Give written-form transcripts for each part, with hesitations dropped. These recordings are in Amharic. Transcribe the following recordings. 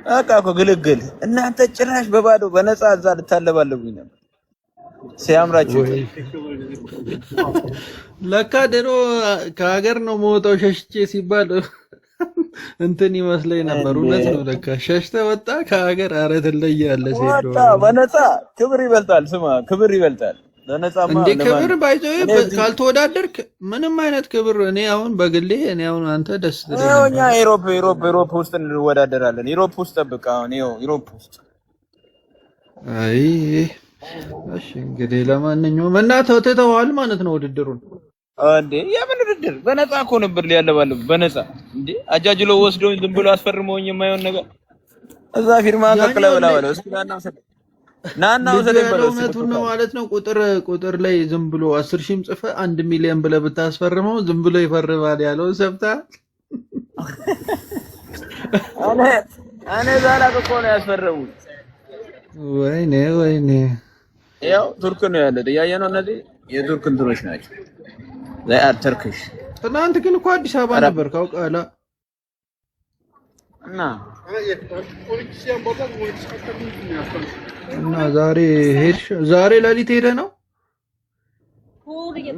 በቃ እኮ ግልግል እናንተ ጭራሽ በባዶ በነፃ እዛ ልታለባለቡኝ ነበር ሲያምራችሁ ለካ ድሮ ከሀገር ነው መውጣው ሸሽቼ ሲባል እንትን ይመስለኝ ነበር። እውነት ነው ለካ ሸሽተ ወጣ ከሀገር። ኧረ ትለያለህ ሴዶ ወጣ በነፃ ክብር ይበልጣል። ስማ ክብር ይበልጣል። ለነፃማ እንዴ ክብር ባይዘው ካልተወዳደርክ ምንም አይነት ክብር። እኔ አሁን በግሌ እኔ አሁን አንተ ደስ ትለኛለህ። እኛ ዩሮፕ ውስጥ እንወዳደራለን። ዩሮፕ ውስጥ ጠብቅ። አሁን ይኸው ዩሮፕ ውስጥ አይ እሺ እንግዲህ ለማንኛውም እና ተተዋል ማለት ነው ውድድሩን። እንዴ የምን ውድድር? በነፃ እኮ ነበር ሊያለባለቡ በነፃ። እንዴ አጃጅሎ ወስዶኝ ዝም ብሎ አስፈርመውኝ የማይሆን ነገር እዛ ፊርማ ከክለብ ብላው እስኪ ናና ወሰደበለው። እውነቱን ነው ማለት ነው። ቁጥር ላይ ዝም ብሎ 10,000 ጽፈ 1 ሚሊዮን ብለህ ብታስፈርመው ዝም ብሎ ይፈርማል ያለው ሰብታ። እኔ ዛላቅ እኮ ነው ያስፈረሙት። ወይኔ ያው ቱርክ ነው ያለው ያየነው። እነዚህ የቱርክ እንትኖች ናቸው። ለአር ተርኪሽ። ትናንት ግን እኮ አዲስ አበባ ነበር ካውቃላ እና ዛሬ ሌሊት ሄደ ነው።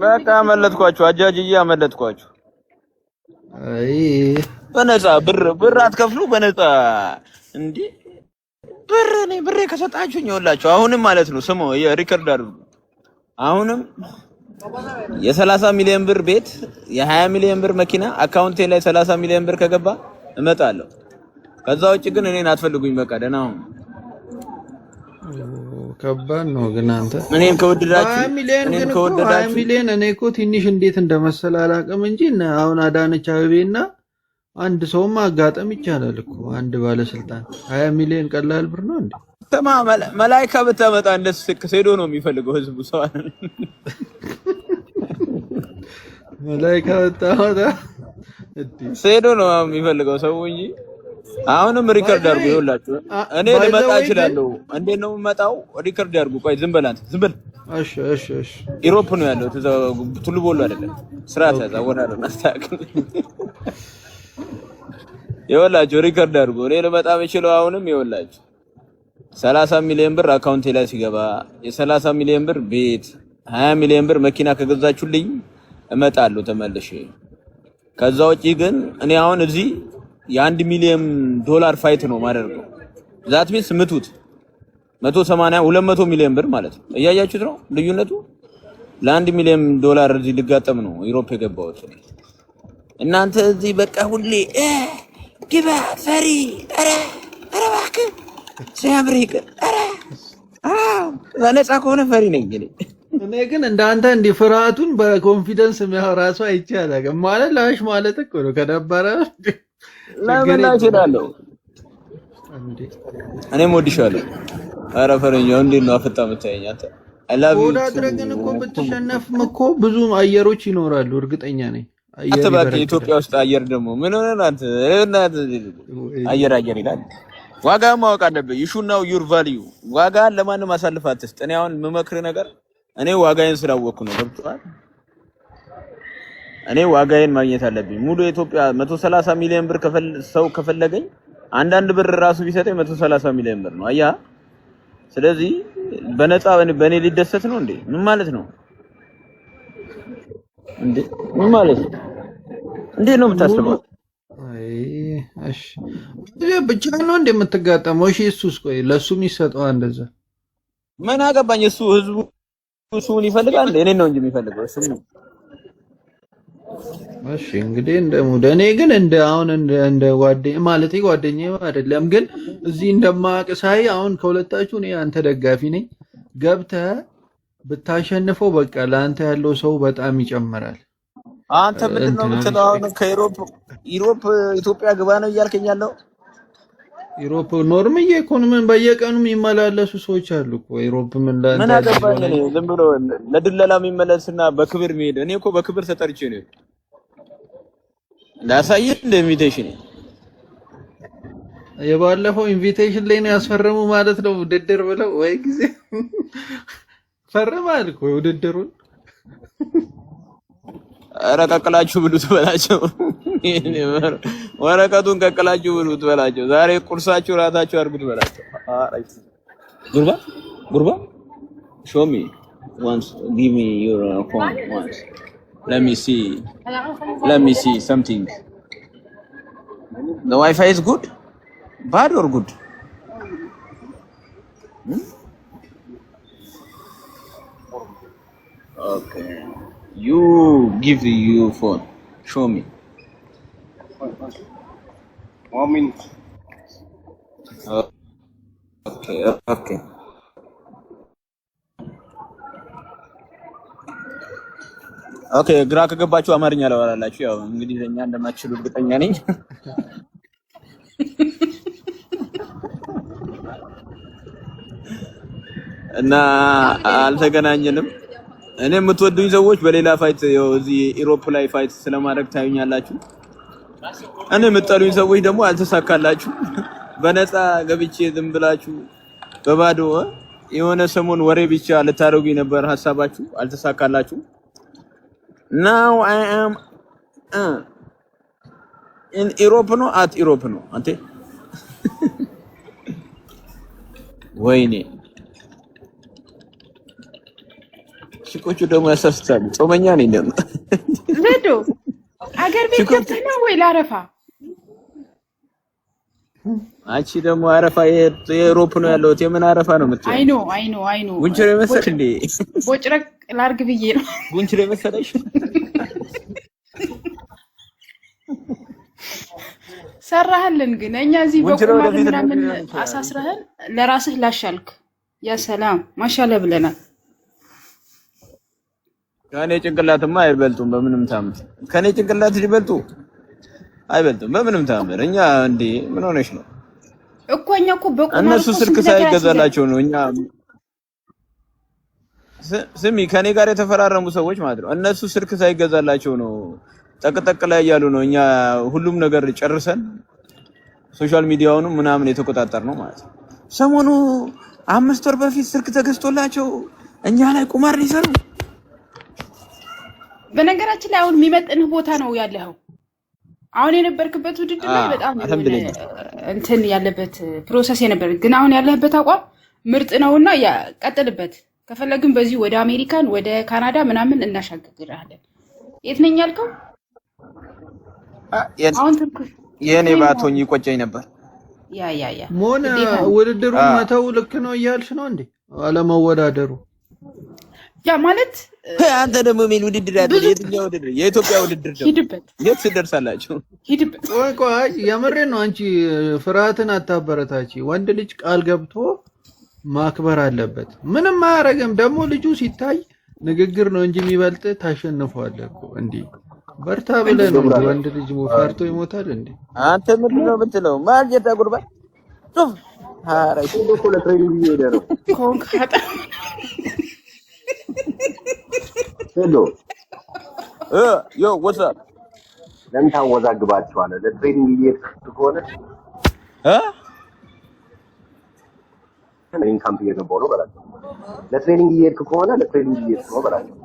በቃ አመለጥኳችሁ፣ አጃጅዬ አመለጥኳችሁ። አይ በነፃ ብር አትከፍሉ በነፃ እንዴ? ብር ከሰጣችሁኝ ይኸውላችሁ አሁንም ማለት ነው ስሙ የሪከርድ አድርጉ። አሁንም የ30 ሚሊዮን ብር ቤት የ20 ሚሊዮን ብር መኪና አካውንቴ ላይ 30 ሚሊዮን ብር ከገባ እመጣለሁ። ከዛ ውጭ ግን እኔን አትፈልጉኝ። በቃ ደህና ሁኑ። ከባድ ነው ግን አንተ እኔን ከወደዳችሁ 20 ሚሊዮን እኔ እኮ ትንሽ እንዴት እንደመሰለ አላውቅም እንጂ አሁን አዳነች አቤቤና አንድ ሰውም አጋጠም ይቻላል እኮ አንድ ባለስልጣን 20 ሚሊዮን ቀላል ብር ነው እንዴ? ተማ መላእክት ብታመጣ እንደስ ሄዶ ነው የሚፈልገው ህዝቡ ሰው አይደል? መላእክት ብታመጣ ሄዶ ነው የሚፈልገው ሰው እንጂ። አሁንም ሪከርድ አድርጉ። ይኸውላችሁ እኔ ልመጣ እችላለሁ። እንዴት ነው የምመጣው? ሪከርድ አድርጉ። ቆይ ዝም በል አንተ ዝም በል። እሺ ኢሮፕ ነው ያለው ቱሉ ቦሎ አይደለም። ስርዓት ያዛ ወራረና አስተካክል። ይኸውላችሁ ሪከርድ አድርጉ። እኔ ልመጣ የምችለው አሁንም ይኸውላችሁ 30 ሚሊዮን ብር አካውንቴ ላይ ሲገባ የ30 ሚሊዮን ብር ቤት 20 ሚሊዮን ብር መኪና ከገዛችሁልኝ እመጣለሁ ተመልሼ። ከዛ ውጪ ግን እኔ አሁን እዚህ የ1 ሚሊዮን ዶላር ፋይት ነው ማደርገው። ዛት ሚንስ ምቱት 180 200 ሚሊዮን ብር ማለት ነው። እያያችሁት ነው ልዩነቱ። ለ1 ሚሊዮን ዶላር እዚህ ልጋጠም ነው ዩሮፕ የገባሁት። እናንተ እዚህ በቃ ሁሌ ግባ ፈሪ ኧረ እባክህ ሲያምሪክ ለነፃ ከሆነ ፈሪ ነኝ እኔ ግን እንዳንተ እንዲህ ፍርሃቱን በኮንፊደንስ የሚያወራ ሰው አይቻልም ማለት ላሽ ማለት እኮ ነው። ከነበረ ለምን አይችላልው እንዴ? እኔም ወድሻለሁ። ኧረ ፈረኛው እንዴት ነው አፈጣ መታየኝ አንተ አላቢ ወዳድረግን እኮ ብትሸነፍም እኮ ብዙ አየሮች ይኖራሉ እርግጠኛ ነኝ። አትባክ ኢትዮጵያ ውስጥ አየር ደግሞ ምን ሆነ አንተ አየር ይላል። ዋጋ ማወቅ አለብህ። you should know your value። ዋጋ ለማንም አሳልፈህ አትስጥ። እኔ አሁን የምመክርህ ነገር እኔ ዋጋዬን ስላወቅኩ ነው። ገብቶሃል? እኔ ዋጋዬን ማግኘት አለብኝ። ሙሉ ኢትዮጵያ 130 ሚሊዮን ብር ሰው ከፈለገኝ አንዳንድ ብር ራሱ ቢሰጠኝ 130 ሚሊዮን ብር ነው። አያ ስለዚህ በነፃ በኔ ሊደሰት ነው እንዴ? ምን ማለት ነው እንዴ? ምን ማለት ነው? እንዴት ነው የምታስበው? እሺ ብቻ ነው እንደምትጋጠመው። እሺ እሱስ ቆይ ለሱም ይሰጠው እንደዛ ምን አገባኝ። እሱ ህዝቡ እሱን ይፈልጋል እኔ ነው እንጂ የሚፈልገው እሱ ነው። እሺ እንግዲህ እኔ ግን እንደ ጓደኛዬ አይደለም ግን እዚህ እንደማያውቅ ሳይ አሁን ከሁለታችሁ እኔ አንተ ደጋፊ ነኝ። ገብተህ ብታሸንፈው በቃ ለአንተ ያለው ሰው በጣም ይጨምራል። አንተ ምንድነው የምትለው? አሁን ከዩሮፕ ኢትዮጵያ ግባ ነው እያልከኝ ያለው? ዩሮፕ ኖርማል ኢኮኖሚን በየቀኑ የሚመላለሱ ሰዎች አሉ እኮ ዩሮፕ ምን አገባኝ እኔ ዝም ብሎ ለድለላ የሚመለስና በክብር የሚሄድ። እኔ እኮ በክብር ተጠርቼ ነው ላሳየህ ኢንቪቴሽን። የባለፈው ኢንቪቴሽን ላይ ነው ያስፈረሙ ማለት ነው ውድድር ብለው ወይ ጊዜ ፈረማል እኮ ውድድሩን። ኧረ ቀቅላችሁ ብሉት በላቸው። ወረቀቱን ቀቅላችሁ ብሉት በላቸው። ዛሬ ቁርሳችሁ ራታችሁ አድርጉት በላቸው። ጉርባ ጉርባ show me once, give me your phone once, let me see something. The Wi-Fi is good, bad or good? Okay, you give your phone, show me. 1 minute. Okay. ኦኬ ግራ ከገባችሁ አማርኛ ላወራላችሁ። ያው እንግሊዘኛ እንደማትችሉ እርግጠኛ ነኝ። እና አልተገናኘንም። እኔ የምትወዱኝ ሰዎች በሌላ ፋይት ያው እዚህ ኢሮፕ ላይ ፋይት ስለማድረግ ታዩኛላችሁ። እኔ የምትጠሉኝ ሰዎች ደግሞ አልተሳካላችሁ። በነፃ ገብቼ ዝም ብላችሁ በባዶ የሆነ ሰሞን ወሬ ብቻ ልታደርጉኝ ነበር ሐሳባችሁ፣ አልተሳካላችሁ። Now I am in Europe no at Europe no ante ወይኔ ሽቆቹ ደግሞ ያሳስታሉ። ጾመኛ ነኝ ደግሞ ዘዶ አገር ቤት ገብተህ ነው ወይ ላረፋ? አንቺ ደግሞ አረፋ የዩሮፕ ነው ያለው። የምን አረፋ ነው የምትለው? አይ ኖ ጉንችሬ መሰለሽ እንዴ? ቦጭረቅ ላርግ ብዬ ነው። ጉንችሬ መሰለሽ? ሰራህልን ግን እኛ እዚህ በቁማር ምናምን አሳስረህን ለራስህ ላሻልክ። ያ ሰላም ማሻአላ ብለናል። ከኔ ጭንቅላትማ አይበልጡም በምንም ታምር። ከኔ ጭንቅላት ሊበልጡ አይበልጡም በምንም ታምር። እኛ እንዴ ምን ሆነሽ ነው እኮ? እኛ እኮ በቁማር እነሱ ስልክ ሳይገዛላቸው ነው እኛ ስሚ ከኔ ጋር የተፈራረሙ ሰዎች ማለት ነው። እነሱ ስልክ ሳይገዛላቸው ነው ጠቅጠቅ ላይ ያሉ ነው። እኛ ሁሉም ነገር ጨርሰን ሶሻል ሚዲያውንም ምናምን የተቆጣጠር ነው ማለት ነው። ሰሞኑ 5 ወር በፊት ስልክ ተገዝቶላቸው እኛ ላይ ቁማር ሊሰሩ። በነገራችን ላይ አሁን የሚመጥንህ ቦታ ነው ያለኸው። አሁን የነበርክበት ውድድር ላይ በጣም እንትን ያለበት ፕሮሰስ የነበር፣ ግን አሁን ያለህበት አቋም ምርጥ ነውና ቀጥልበት። ከፈለግን በዚህ ወደ አሜሪካን ወደ ካናዳ ምናምን እናሻግርሃለን። የት ነኝ ያልከው? አሁን የኔ ባቶኝ ይቆጨኝ ነበር። ያ ሞነ ውድድሩን መተው ልክ ነው እያልሽ ነው እንዴ? አለመወዳደሩ ያ ማለት አንተ ደግሞ ምን ውድድር ያለው? የትኛው ውድድር? የኢትዮጵያ ውድድር ደግሞ ሂድበት። የት ትደርሳላችሁ? ሂድበት። ቆይ የምሬን ነው። አንቺ ፍርሃትን አታበረታቺ። ወንድ ልጅ ቃል ገብቶ ማክበር አለበት። ምንም አያረግም። ደግሞ ልጁ ሲታይ ንግግር ነው እንጂ የሚበልጥ ታሸንፈዋለህ እኮ እንዴ። በርታ ብለህ ነው ወንድ ልጅ ፈርቶ ይሞታል እንዴ? አንተ ምንድን ነው የምትለው? ማርጀታ ጉርባ ሱፍ አራይ እኮ ለትሬኒንግ እየሄደ ነው። ኮንካታ ሄሎ ዮ what's up? ለምን ታወዛግባቸዋለህ? ለትሬኒንግ እየሄድክ ከሆነ ትሬኒንግ ካምፕ እየገባሁ ነው በላቸው። ለትሬኒንግ እየሄድክ ከሆነ ለትሬኒንግ እየሄድክ ነው በላቸው።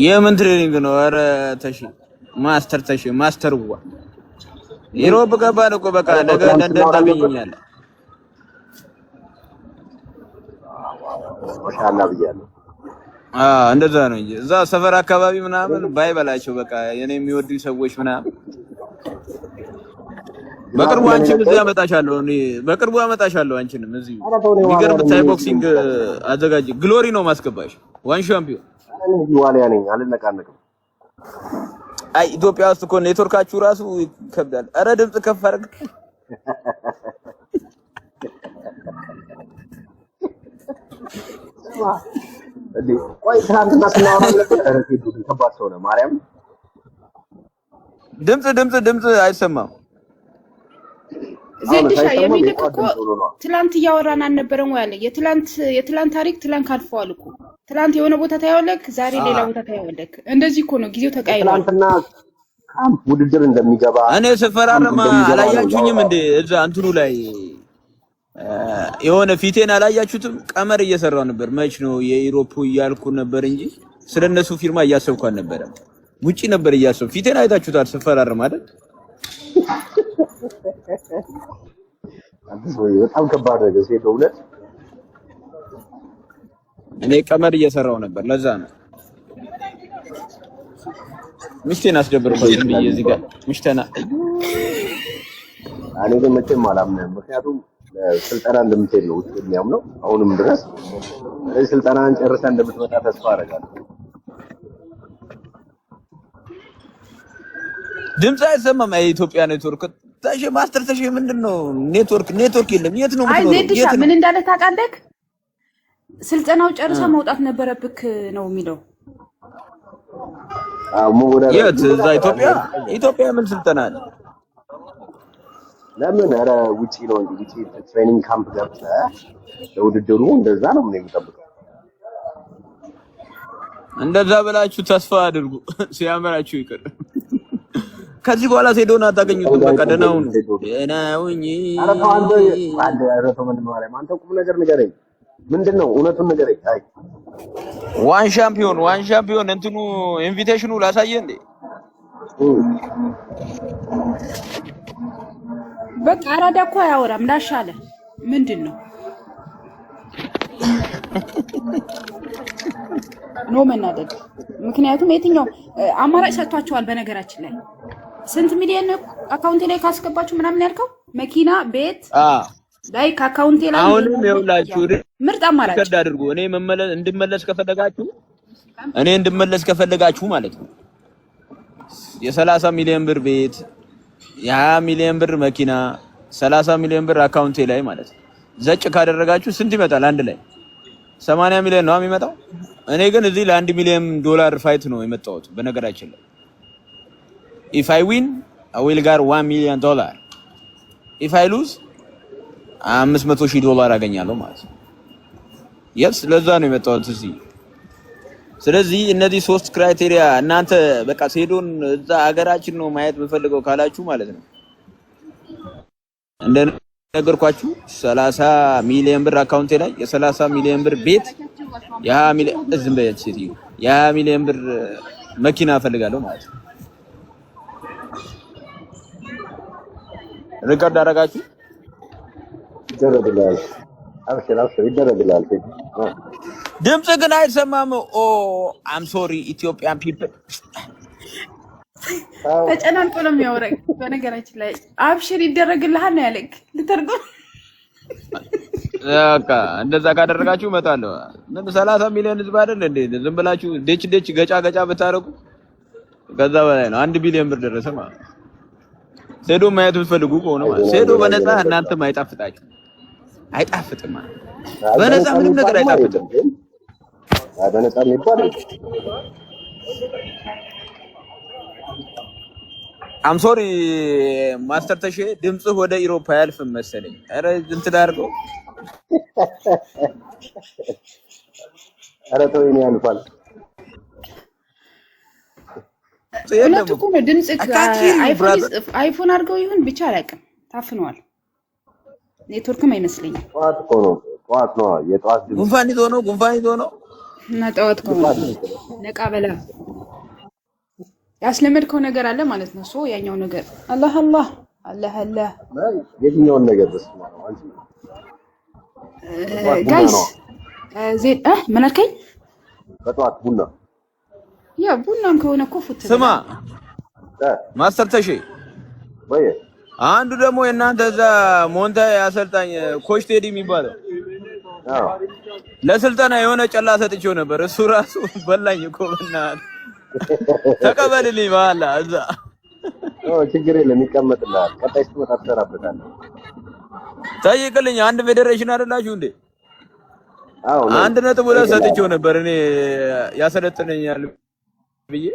የምን ትሬኒንግ ነው? ኧረ ተሺ ማስተር ዋ ኢሮፕ ገባን እኮ በቃ ነገ እንደታገኘኛለህ። ማሻአላ ብያለሁ። እንደዛ ነው እንጂ እዛ ሰፈር አካባቢ ምናምን ባይበላቸው በቃ የኔ የሚወዱኝ ሰዎች ምናምን በቅርቡ አንቺን እዚህ አመጣሻለሁ። በቅርቡ አመጣሻለሁ አንቺንም እዚህ የሚገርም ታይ ቦክሲንግ አዘጋጅ ግሎሪ ነው ማስገባሽ። ዋን ሻምፒዮን እኔ ዋሊያ ነኝ፣ አልነቃነቅም። አይ ኢትዮጵያ ውስጥ እኮ ኔትወርካችሁ ራሱ ይከብዳል። ኧረ ድምጽ ከፍ አድርግ። ቆይ ትናንትና ስናወራ ነበር። ኧረ ሴቱ ከባድ ሰው ነው ማርያም። ድምጽ አይሰማም። ዘንድሻ የሚልክ እኮ ትላንት እያወራን አልነበረም ወይ? አለ የትላንት ታሪክ ትላንት ካልፈዋል እኮ። ትላንት የሆነ ቦታ ታያወለክ፣ ዛሬ ሌላ ቦታ ታያወለክ። እንደዚህ እኮ ነው ጊዜው ተቀያይሯል። ትላንትና ካምፕ ውድድር እንደሚገባ እኔ ስፈራረም አላያችሁኝም እንዴ? እዛ እንትኑ ላይ የሆነ ፊቴን አላያችሁትም? ቀመር እየሰራው ነበር። መች ነው የኢሮፕ እያልኩ ነበር እንጂ ስለነሱ ፊርማ እያሰብኩ አልነበረም። ውጪ ነበር እያሰብኩ። ፊቴን አይታችሁታል ስፈራረም አይደል? አዲስ ወይ በጣም ከባድ ነገር ሴት እውነት እኔ ቀመር እየሰራው ነበር ለዛ ነው ሚስቴን አስደብርኩት ብዬ እዚህ ጋር ሚስቴና እኔ ግን መቼም አላምንም ምክንያቱም ስልጠና እንደምትሄድ ነው ውስጥ የሚያምነው አሁንም ድረስ ስልጠናን ጨርሳ እንደምትመጣ ተስፋ አደርጋለሁ ድምጽ አይሰማም የኢትዮጵያ ኔትወርክ ታሽ ማስተር ታሽ ምንድነው ኔትወርክ የለም የት ነው የት ነው ምን እንዳለ ታውቃለህ ስልጠናው ጨርሳ መውጣት ነበረብክ ነው የሚለው የት እዛ ኢትዮጵያ ምን ስልጠና አለ ለምን ኧረ ውጪ ነው እንጂ ውጪ ትሬኒንግ ካምፕ ገብተህ ለውድድሩ እንደዛ ነው ምን የሚጠብቀው እንደዛ ብላችሁ ተስፋ አድርጉ ሲያመራችሁ ይቅር ከዚህ በኋላ ሴዶን አታገኙት በቃ ደናውን ደናውኝ ኧረ ተው አንተ ቁም ነገር ንገረኝ ምንድነው እውነቱን ንገረኝ አይ ዋን ሻምፒዮን እንትኑ ኢንቪቴሽኑ ላሳየ እንዴ በቃ አራዳ እኮ አያወራም ላሻለ ምንድነው ኖ መናደድ ምክንያቱም የትኛው አማራጭ ሰጥቷቸዋል በነገራችን ላይ ስንት ሚሊዮን አካውንቴ ላይ ካስገባችሁ ምናምን ያልከው መኪና ቤት ላይ አካውንቴ ላይ አሁንም ይኸውላችሁ ምርጥ አማራጭ ከዳ አድርጎ እኔ እንድመለስ ከፈለጋችሁ ማለት ነው የ30 ሚሊዮን ብር ቤት የ20 ሚሊዮን ብር መኪና 30 ሚሊዮን ብር አካውንቴ ላይ ማለት ነው ዘጭ ካደረጋችሁ ስንት ይመጣል አንድ ላይ 80 ሚሊዮን ነው የሚመጣው እኔ ግን እዚህ ለ1 ሚሊዮን ዶላር ፋይት ነው የመጣሁት በነገራችን ላይ if I win I will get $1 million if I lose $500,000 አገኛለሁ ማለት ነው yes ለዛ ነው የመጣሁት እዚህ ስለዚህ እነዚህ ሶስት ክራይቴሪያ እናንተ በቃ ሴዶን እዛ ሀገራችን ነው ማየት የምፈልገው ካላችሁ ማለት ነው እንደነገርኳችሁ 30 ሚሊዮን ብር አካውንቴ ላይ የ30 ሚሊዮን ብር ቤት የ20 ሚሊዮን ዝም በያት ሴትዮ የ20 ሚሊዮን ብር መኪና እፈልጋለሁ ማለት ነው ሪካርድ አደረጋችሁ ይደረግልሃል አብሽር ይደረግልሃል ድምጽ ግን አይሰማም ኦ አም ሶሪ ኢትዮጵያን ፒፕል ተጨናንቆ ነው የሚያወራኝ በነገራችን ላይ አብሽር ይደረግልሃል ነው ያለክ ልተርጉም በቃ እንደዛ ካደረጋችሁ እመጣለሁ ምን 30 ሚሊዮን ህዝብ አይደል እንዴ ዝም ብላችሁ ደች ገጫ ብታረጉ ከዛ በላይ ነው 1 ቢሊዮን ብር ደረሰ ማለት ሴዶ ማየት ብትፈልጉ ከሆነ ማለት ሴዶ በነፃ እናንተም አይጣፍጥም በነፃ ምንም ነገር አይጣፍጥም በነፃ የሚባል አም ሶሪ ማስተር ተሼ ድምጽህ ወደ ኢሮፓ ያልፍም መሰለኝ አረ እንትን አድርገው አረ ተወኝ ያልፋል እውነት እኮ ነው ድምጽህ አይፎን አድርገው ይሁን ብቻ አላውቅም ታፍነዋል ኔትወርክም አይመስለኝም ጧት ነው የጧት ድምጽ ጉንፋን ይዞ ነው እና ጧት ነቃ በላ ያስለመድከው ነገር አለ ማለት ነው ሶ ያኛው ነገር አላህ የትኛውን ነገር በስማ ነው አንቺ ጋይስ ዜድ ምን አልከኝ በጧት ቡና ያ ቡናም ከሆነ እኮ ፉት ስማ ማስተር ተሼ ወይ አንዱ ደግሞ የእናንተ እዛ ሞንታ ያሰልጣኝ ኮች ቴዲ የሚባለው ለስልጠና የሆነ ጨላ ሰጥቼው ነበር እሱ ራሱ በላኝ እኮ በእናትህ ተቀበልልኝ ባላ እዛ ችግር የለም ይቀመጥልሃል ቀጣይ ስትመጣ ትሰራበታለህ ጠይቅልኝ አንድ ፌዴሬሽን አይደላችሁ እንዴ አዎ አንድ ነጥብ ሁለት ሰጥቼው ነበር እኔ ያሰለጥነኛል ብዬ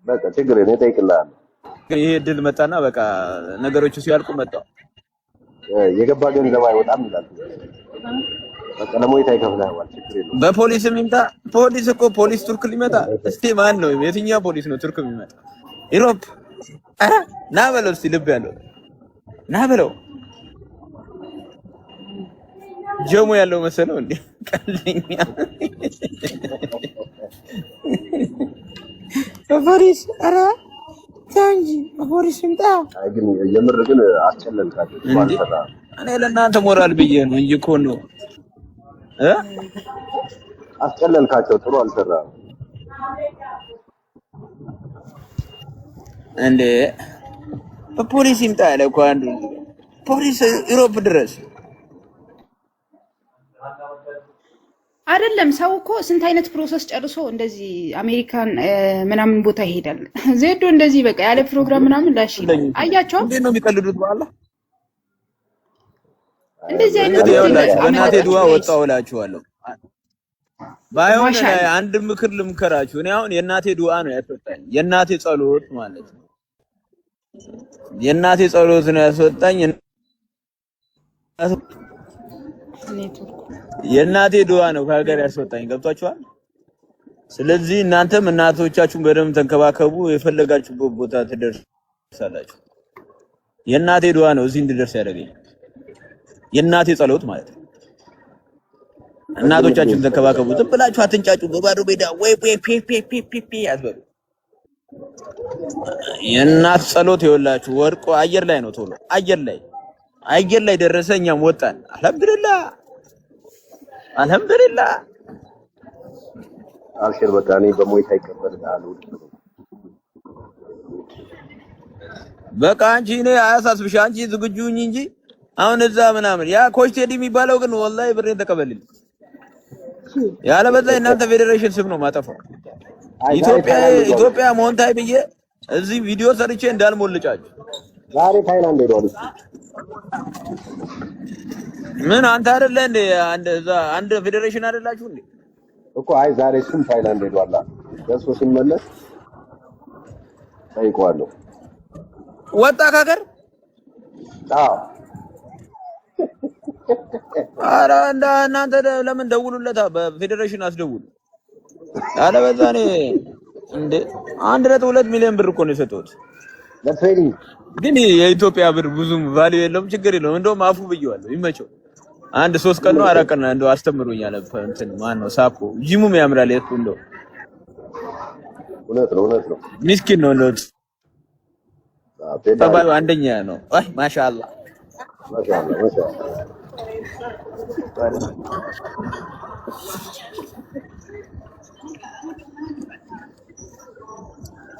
በቃ ችግር የለም እጠይቅልሃለሁ ይሄ ድል መጣና በቃ ነገሮቹ ሲያልቁ መጣው የገባ ገንዘብ አይወጣም ይላል በቃ ለሞይታ ይከፍላል ችግር የለም በፖሊስም ይምጣ ፖሊስ ቱርክ ሊመጣ እስቲ ማን ነው የትኛው ፖሊስ ነው ቱርክ የሚመጣ ኢሮፕ አረ ና በለው እስቲ ልብ ያለው ና በለው ጀሞ ያለው መሰለው እንዴ ቀልኛ ፖሊስ አረ ታንጂ ፖሊስ ይምጣ። አይ ግን የምር ግን አስጨለልካቸው። አልሰራ እኔ ለእናንተ ሞራል ብዬ ነው እንጂ እኮ ነው አስጨለልካቸው። ጥሩ አልሰራ እንዴ ፖሊስ ይምጣ ያለ እኮ አንዱ ፖሊስ ዩሮፕ ድረስ አይደለም። ሰው እኮ ስንት አይነት ፕሮሰስ ጨርሶ እንደዚህ አሜሪካን ምናምን ቦታ ይሄዳል። ዜዶ እንደዚህ በቃ ያለ ፕሮግራም ምናምን ላሽ አያቸው። እንዴት ነው የሚቀልዱት? በኋላ እንደዚህ አይነት በእናቴ ዱዓ ወጣው እላችኋለሁ። ባይሆን አንድ ምክር ልምከራችሁ። እኔ አሁን የእናቴ ዱዓ ነው ያስወጣኝ። የእናቴ ጸሎት ማለት ነው። የእናቴ ጸሎት ነው ያስወጣኝ። የእናቴ ዱዓ ነው ከሀገር ያስወጣኝ። ገብቷችኋል? ስለዚህ እናንተም እናቶቻችሁን በደንብ ተንከባከቡ። የፈለጋችሁበት ቦታ ትደርሳላችሁ። የእናቴ ዱዓ ነው እዚህ እንድደርስ ያደረገኝ። የእናቴ ጸሎት ማለት ነው። እናቶቻችሁን ተንከባከቡ። ዝም ብላችሁ አትንጫጩ። በባዶ ሜዳ ወይ ፒ አትበሉ። የእናት ጸሎት ይኸውላችሁ ወርቆ አየር ላይ ነው። ቶሎ አየር ላይ ደረሰ። እኛም ወጣን። አልሐምዱሊላህ አልሽር በቃ እኔ በሞይታ ይቀበልልሃል። በቃ አንቺ እኔ አያሳስብሽ። አንቺ ዝግጁ ሁኚ እንጂ አሁን እዛ ምናምን ያ ኮች ቴዲ የሚባለው ግን ወላሂ ብሬን ተቀበልልኝ። ያለበዛ እናንተ ፌዴሬሽን ስም ነው ማጠፋው። ኢትዮጵያ ሞንታይ ብዬ እዚህ ቪዲዮ ሰርቼ እንዳልሞልጫችሁ። ዛሬ ታይላንድ ሄዷል። ምን አንተ አይደለ እንዴ አንድ ፌዴሬሽን አይደላችሁ እንዴ እኮ? አይ ዛሬ እሱም ታይላንድ ሄዷል። ደርሶ ሲመለስ ጠይቀዋለሁ። ወጣ ከሀገር? አዎ። ኧረ እናንተ ለምን ደውሉለታ? በፌዴሬሽን አስደውሉ። ያለበዛ እኔ እንዴ 1.2 ሚሊዮን ብር እኮ ነው የሰጠሁት ለትሬኒንግ። ግን የኢትዮጵያ ብር ብዙም ቫልዩ የለውም። ችግር የለውም። እንደውም አፉ ብየዋለሁ። ይመቸው። 3 ቀን ነው 4 ቀን ነው እንደው አስተምሩኛል። እንትን ማን ነው ሳኮ ጂሙም ያምራል። የቱ እንደው እውነት ነው። ምስኪን ነው እንደው ተባዩ አንደኛ ነው። አይ ማሻአላ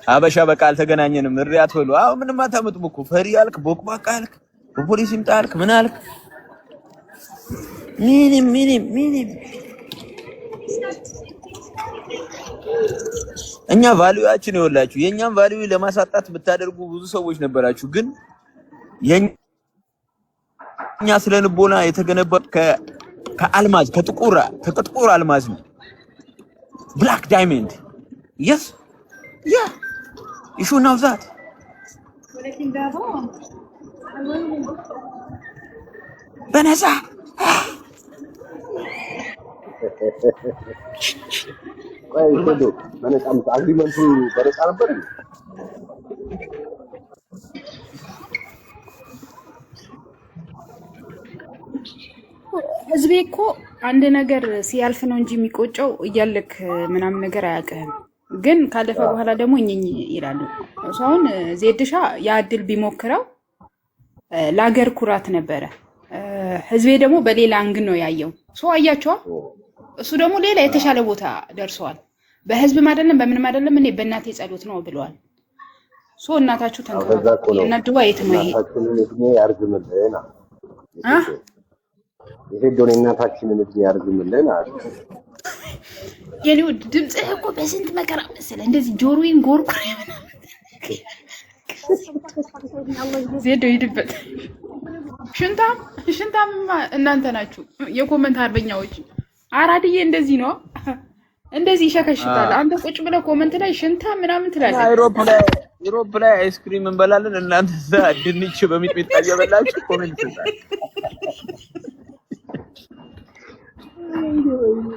አበሻ በቃ አልተገናኘንም። እሪ አትበሉ። አሁን ምንም አታመጡም እኮ ፈሪ አልክ፣ ቦቅባቃ አልክ፣ በፖሊስ ይምጣ አልክ፣ ምን አልክ? ምንም እኛ ቫልዩአችን ይወላችሁ። የኛም ቫልዩ ለማሳጣት ብታደርጉ ብዙ ሰዎች ነበራችሁ። ግን የኛ ስለንቦና የተገነባ ከአልማዝ ከጥቁር አልማዝ ነው። ብላክ ዳይመንድ yes yeah you should know that በነፃ ቆይ ሄዶ በነፃ አግሪመንቱ በነፃ ነበር። ህዝቤ እኮ አንድ ነገር ሲያልፍ ነው እንጂ የሚቆጨው እያለክ ምናምን ነገር አያውቅህም። ግን ካለፈ በኋላ ደግሞ እኝኝ ይላሉ። አሁን ዜድሻ ያድል ቢሞክረው ለሀገር ኩራት ነበረ። ህዝቤ ደግሞ በሌላ አንግል ነው ያየው። አያቸዋ እሱ ደግሞ ሌላ የተሻለ ቦታ ደርሰዋል። በህዝብም አይደለም በምንም አይደለም እኔ በእናቴ ጸሎት ነው ብለዋል። እናታችሁ ተንከባከቡ። እናድዋ የት ነው ይሄ? እድሜ ያርዝምልን የሄዶን እናታችንን እድሜ ያርዝምልን አለ። የኔው ድምጽህ እኮ በስንት መከራ መሰለህ እንደዚህ ጆሮዬን ጎርጎር ያመና ዜዶ ይድበት ሽንታም እናንተ ናችሁ የኮመንት አርበኛዎች። አራድዬ እንደዚህ ነው እንደዚህ ይሸከሽታል። አንተ ቁጭ ብለህ ኮመንት ላይ ሽንታ ምናምን ትላለህ። ዩሮፕ ላይ አይስክሪም እንበላለን። እናንተ እዛ ድንች በሚጥሚጣ እየበላችሁ ኮመንት ትላለህ።